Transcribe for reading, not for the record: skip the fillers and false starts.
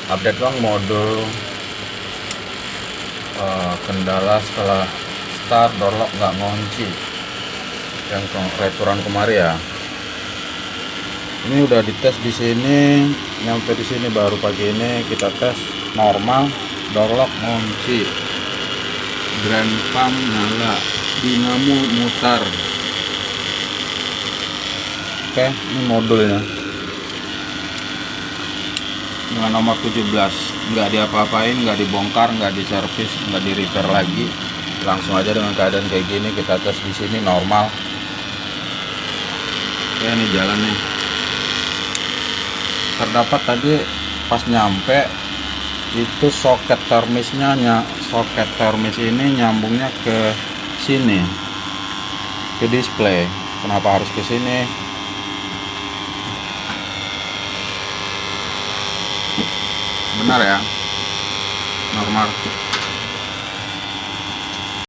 update bang modul kendala setelah start door lock nggak ngunci yang returan kemarin ya. Ini udah dites di sini, nyampe di sini baru pagi ini kita tes normal, door lock ngunci, grand pump nyala, dinamo mutar. Oke, ini modulnya dengan nomor 17, nggak diapa-apain, nggak dibongkar, nggak diservis, nggak di repair lagi, langsung aja dengan keadaan kayak gini kita tes di sini normal. Oke, ini jalan nih. Terdapat tadi pas nyampe itu soket termisnya, soket termis ini nyambungnya ke sini, ke display. Kenapa harus ke sini? Benar ya, normal.